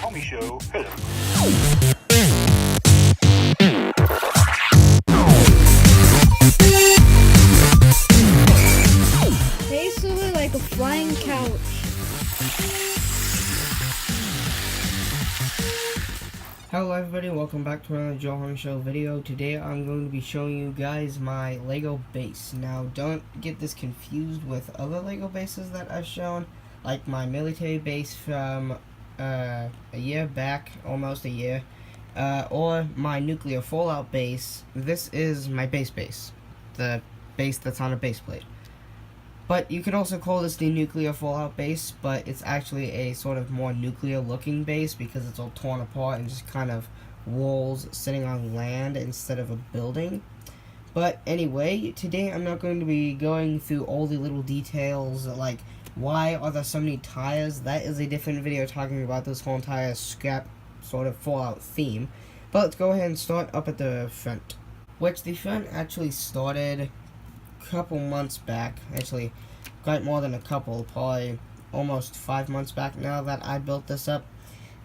Homie Show. Hello. Basically like a flying couch. Hello everybody, welcome back to another Joe Homie Show video. Today I'm going to be showing you guys my Lego base. Now don't get this confused with other Lego bases that I've shown, like my military base from a year back, almost a year, or my nuclear fallout base. This is my base, the base that's on a base plate. But you could also call this the nuclear fallout base, but it's actually a sort of more nuclear looking base because it's all torn apart and just kind of walls sitting on land instead of a building. But anyway, today I'm not going to be going through all the little details like why are there so many tires. That is a different video talking about this whole entire scrap sort of fallout theme. But let's go ahead and start up at the front, which the front actually started couple months back, actually quite more than a couple, probably almost 5 months back now that I built this up.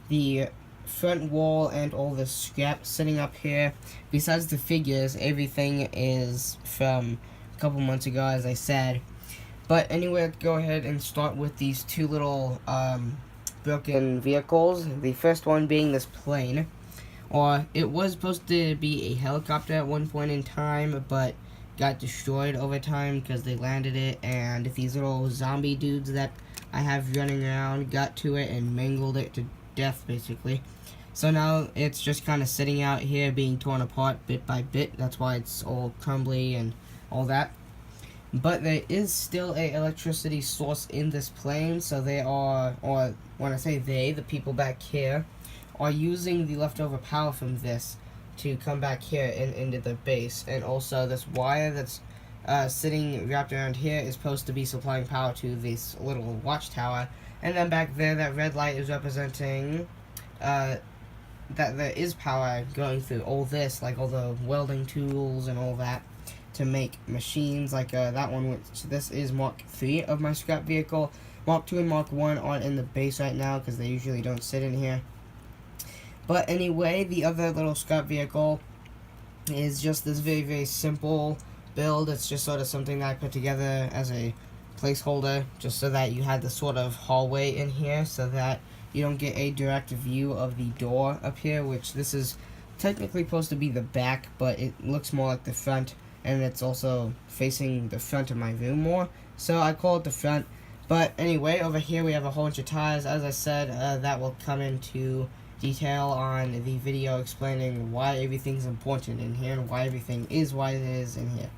The front wall and all the scrap sitting up here, besides the figures, everything is from a couple months ago, as I said. But anyway, let's go ahead and start with these two little broken vehicles. The first one being this plane, or it was supposed to be a helicopter at one point in time, but got destroyed over time because they landed it, and these little zombie dudes that I have running around got to it and mangled it to death basically. So now it's just kind of sitting out here being torn apart bit by bit. That's why it's all crumbly and all that. But there is still a electricity source in this plane, so they are, or when I say they, the people back here are using the leftover power from this to come back here and into the base. And also this wire that's sitting wrapped around here is supposed to be supplying power to this little watchtower. And then back there, that red light is representing that there is power going through all this, like all the welding tools and all that, to make machines like that one, which this is Mark 3 of my scrap vehicle. Mark 2 and Mark 1 aren't in the base right now because they usually don't sit in here. But anyway, the other little scrap vehicle is just this very, very simple build. It's just sort of something that I put together as a placeholder, just so that you had the sort of hallway in here, so that you don't get a direct view of the door up here, which this is technically supposed to be the back, but it looks more like the front, and it's also facing the front of my room more, so I call it the front. But anyway, over here we have a whole bunch of tires. As I said, that will come into detail on the video explaining why everything's important in here and why everything is why it is in here.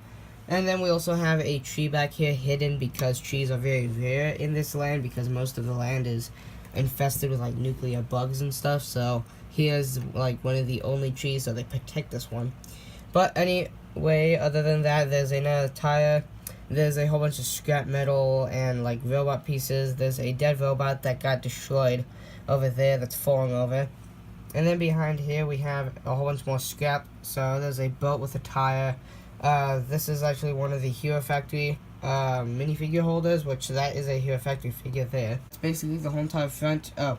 And then we also have a tree back here hidden because trees are very rare in this land because most of the land is infested with like nuclear bugs and stuff. So here's like one of the only trees, so they protect this one. But anyway, other than that, there's another tire. There's a whole bunch of scrap metal and like robot pieces. There's a dead robot that got destroyed over there that's falling over. And then behind here we have a whole bunch more scrap. So there's a boat with a tire. This is actually one of the Hero Factory minifigure holders, which that is a Hero Factory figure there. It's basically the whole entire front. Oh,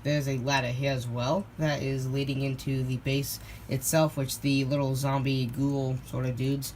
there's a ladder here as well that is leading into the base itself, which the little zombie ghoul sort of dudes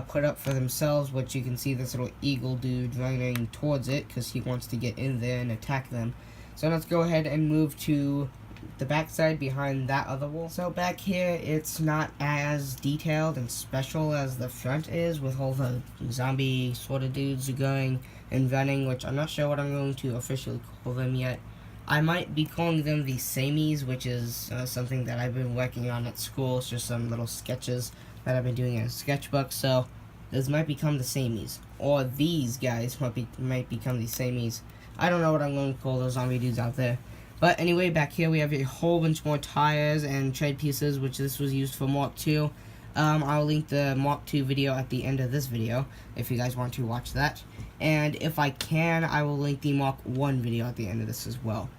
put up for themselves, which you can see this little eagle dude running towards it because he wants to get in there and attack them. So let's go ahead and move to the back side behind that other wall. So back here, it's not as detailed and special as the front is, with all the zombie sort of dudes going and running, which I'm not sure what I'm going to officially call them yet. I might be calling them the Samies, which is something that I've been working on at school. It's just some little sketches that I've been doing in a sketchbook, so this might become the Samies. Or these guys might become the Samies. I don't know what I'm going to call those zombie dudes out there. But anyway, back here we have a whole bunch more tires and tread pieces, which this was used for Mark 2. I'll link the Mark 2 video at the end of this video, if you guys want to watch that. And if I can, I will link the Mark 1 video at the end of this as well.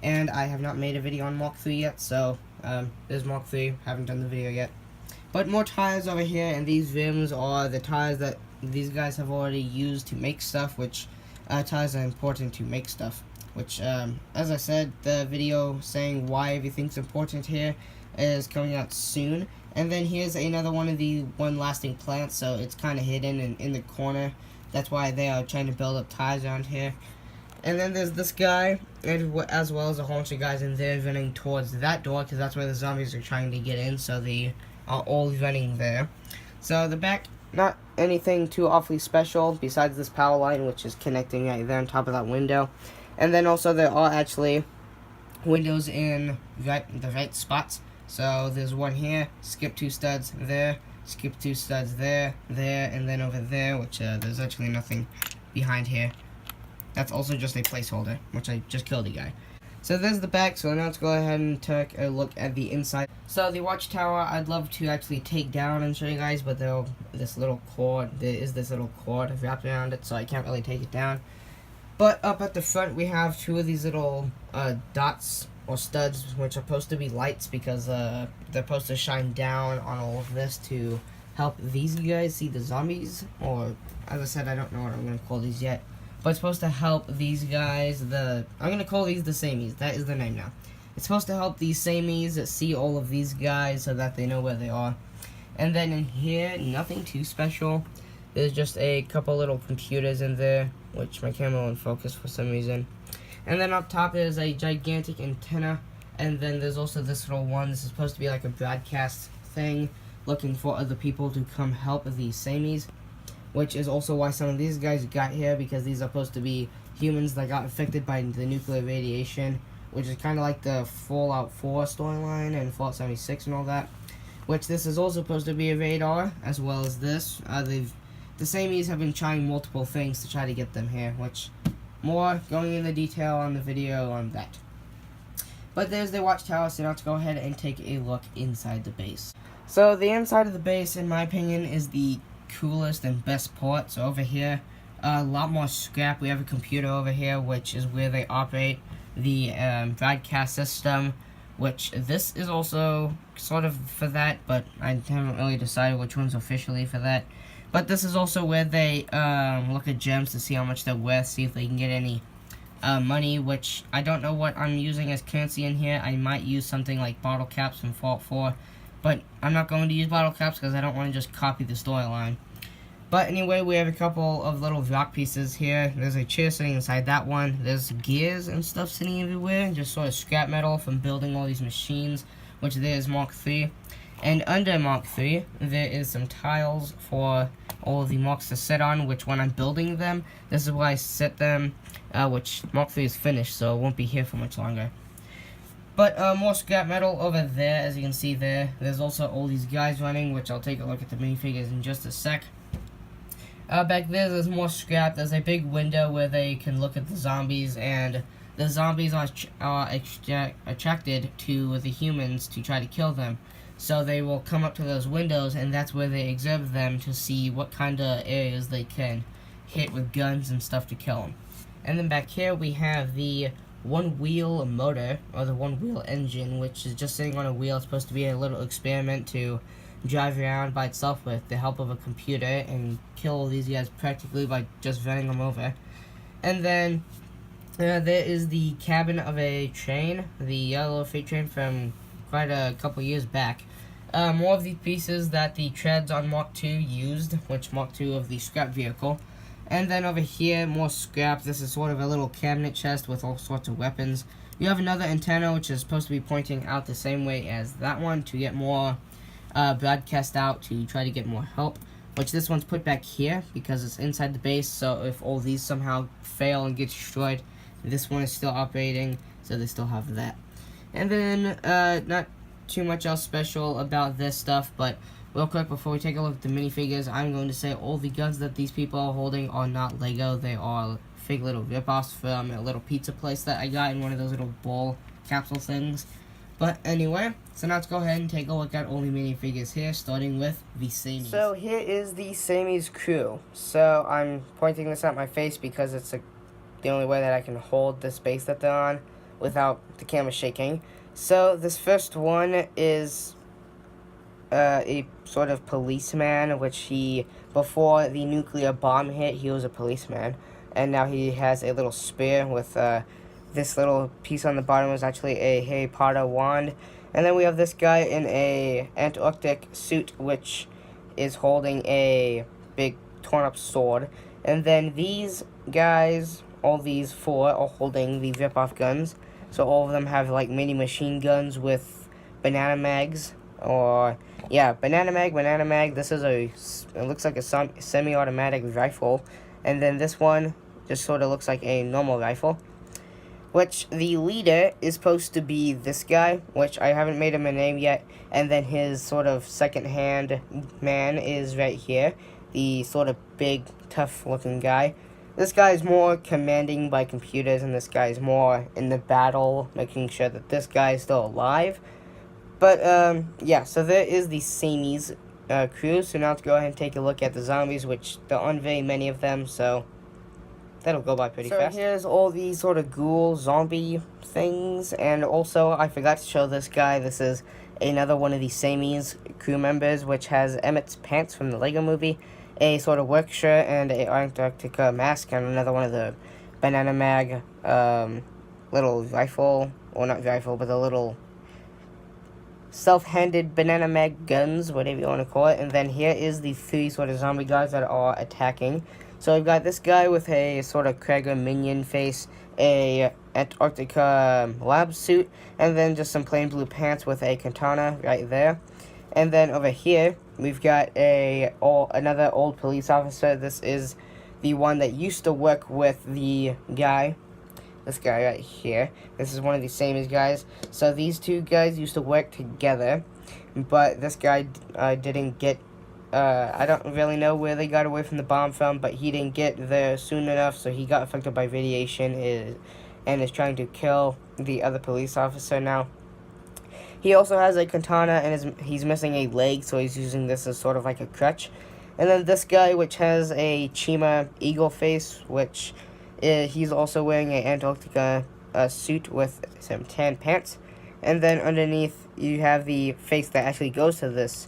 And I have not made a video on Mark 3 yet, so there's Mark 3, haven't done the video yet. But more tires over here, and these rims are the tires that these guys have already used to make stuff, which tires are important to make stuff. which, as I said, the video saying why everything's important here is coming out soon. And then here's another one of the one-lasting plants, so it's kind of hidden and in the corner. That's why they are trying to build up ties around here. And then there's this guy, as well as a whole bunch of guys in there running towards that door, because that's where the zombies are trying to get in, so they are all running there. So the back, not anything too awfully special, besides this power line, which is connecting right there on top of that window. And then also there are actually windows in the right spots. So there's one here, skip 2 studs there, skip 2 studs there, and then over there, which there's actually nothing behind here. That's also just a placeholder, which I just killed a guy. So there's the back, so now let's go ahead and take a look at the inside. So the watchtower, I'd love to actually take down and show you guys, but there is this little cord wrapped around it, so I can't really take it down. But up at the front, we have 2 of these little dots or studs, which are supposed to be lights because they're supposed to shine down on all of this to help these guys see the zombies. Or, as I said, I don't know what I'm going to call these yet. But it's supposed to help these guys, I'm going to call these the Samies. That is their name now. It's supposed to help these Samies see all of these guys so that they know where they are. And then in here, nothing too special. There's just a couple little computers in there, which my camera won't focus for some reason. And then up top is a gigantic antenna. And then there's also this little one. This is supposed to be like a broadcast thing, looking for other people to come help the Samies. Which is also why some of these guys got here, because these are supposed to be humans that got affected by the nuclear radiation, which is kind of like the Fallout 4 storyline and Fallout 76 and all that. Which this is also supposed to be a radar, as well as this. The Samies have been trying multiple things to try to get them here, which more going into detail on the video on that. But there's the watchtower, so now let's go ahead and take a look inside the base. So the inside of the base, in my opinion, is the coolest and best part. So over here, a lot more scrap. We have a computer over here, which is where they operate the broadcast system, which this is also sort of for that, but I haven't really decided which one's officially for that. But this is also where they look at gems to see how much they're worth, see if they can get any money, which I don't know what I'm using as currency in here. I might use something like bottle caps from Fallout 4, but I'm not going to use bottle caps because I don't want to just copy the storyline. But anyway, we have a couple of little rock pieces here. There's a chair sitting inside that one. There's gears and stuff sitting everywhere, just sort of scrap metal from building all these machines, which there is Mark III. And under Mark III, there is some tiles for all of the Marks to sit on, which when I'm building them, this is where I set them, which Mark III is finished, so it won't be here for much longer. But more scrap metal over there, as you can see there. There's also all these guys running, which I'll take a look at the minifigures in just a sec. Back there's more scrap. There's a big window where they can look at the zombies, and the zombies are attracted to the humans to try to kill them. So they will come up to those windows, and that's where they observe them to see what kind of areas they can hit with guns and stuff to kill them. And then back here we have the one-wheel motor, or the one-wheel engine, which is just sitting on a wheel. It's supposed to be a little experiment to drive around by itself with the help of a computer and kill all these guys practically by just running them over. And then there is the cabin of a train, the yellow freight train from quite a couple years back. More of these pieces that the treads on Mark II used, which Mark II of the scrap vehicle. And then over here, more scrap. This is sort of a little cabinet chest with all sorts of weapons. You have another antenna, which is supposed to be pointing out the same way as that one to get more broadcast out, to try to get more help. Which this one's put back here because it's inside the base, so if all these somehow fail and get destroyed, this one is still operating, so they still have that. And then, not too much else special about this stuff, but real quick, before we take a look at the minifigures, I'm going to say all the guns that these people are holding are not Lego. They are fake little rip-offs from a little pizza place that I got in one of those little ball capsule things. But anyway, so now let's go ahead and take a look at all the minifigures here, starting with the Samies. So here is the Samies crew. So I'm pointing this at my face because it's the only way that I can hold the space that they're on without the camera shaking. So this first one is a sort of policeman, which before the nuclear bomb hit, he was a policeman, and now he has a little spear with this little piece on the bottom is actually a Harry Potter wand. And then we have this guy in a Antarctic suit, which is holding a big torn up sword. And then these guys, all these four, are holding the rip-off guns. So all of them have like mini machine guns with banana mags. Or, yeah, banana mag. This is it looks like a semi-automatic rifle. And then this one just sort of looks like a normal rifle. Which the leader is supposed to be this guy, which I haven't made him a name yet. And then his sort of second-hand man is right here. The sort of big, tough-looking guy. This guy is more commanding by computers, and this guy is more in the battle, making sure that this guy is still alive. But, yeah, so there is the Samies crew. So now let's go ahead and take a look at the zombies, which there aren't very many of them, so that'll go by pretty fast. So here's all these sort of ghoul zombie things, and also I forgot to show this guy. This is another one of the Samies crew members, which has Emmett's pants from the Lego movie, a sort of work shirt, and a Antarctica mask, and another one of the banana mag little rifle, or not rifle, but the little self-handed banana mag guns, whatever you want to call it. And then here is the three sort of zombie guys that are attacking. So we've got this guy with a sort of Krieger minion face, a Antarctica lab suit, and then just some plain blue pants with a katana right there. And then over here, we've got another old police officer. This is the one that used to work with the guy. This guy right here. This is one of the Samies guys. So these two guys used to work together, but this guy didn't get I don't really know where they got away from the bomb from, but he didn't get there soon enough, so he got affected by radiation and is trying to kill the other police officer now. He also has a katana, and he's missing a leg, so he's using this as sort of like a crutch. And then this guy, which has a Chima eagle face, which he's also wearing an Antarctica suit with some tan pants. And then underneath, you have the face that actually goes to this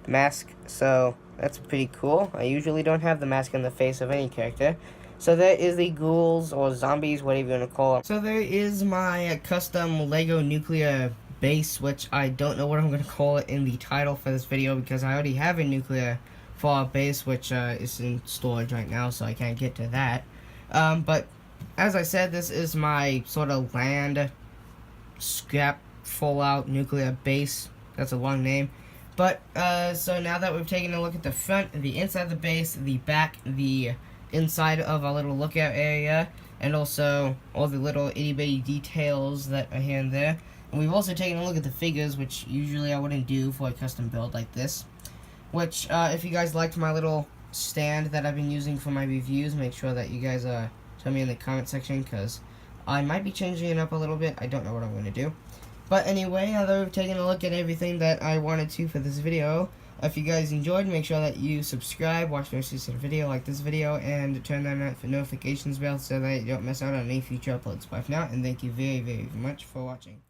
mask, so that's pretty cool. I usually don't have the mask on the face of any character. So there is the ghouls, or zombies, whatever you want to call them. So there is my custom Lego nuclear base, which I don't know what I'm going to call it in the title for this video, because I already have a nuclear fallout base, which is in storage right now, so I can't get to that. But as I said, this is my sort of land scrap fallout nuclear base. That's a long name. But, so now that we've taken a look at the front, the inside of the base, the back, the inside of our little lookout area, and also all the little itty-bitty details that are here and there. And we've also taken a look at the figures, which usually I wouldn't do for a custom build like this. Which, if you guys liked my little stand that I've been using for my reviews, make sure that you guys tell me in the comment section, because I might be changing it up a little bit. I don't know what I'm going to do. But anyway, now that we've taken a look at everything that I wanted to for this video, if you guys enjoyed, make sure that you subscribe, watch the rest of the video, like this video, and turn on the notifications bell so that you don't miss out on any future uploads. Bye for now, and thank you very, very much for watching.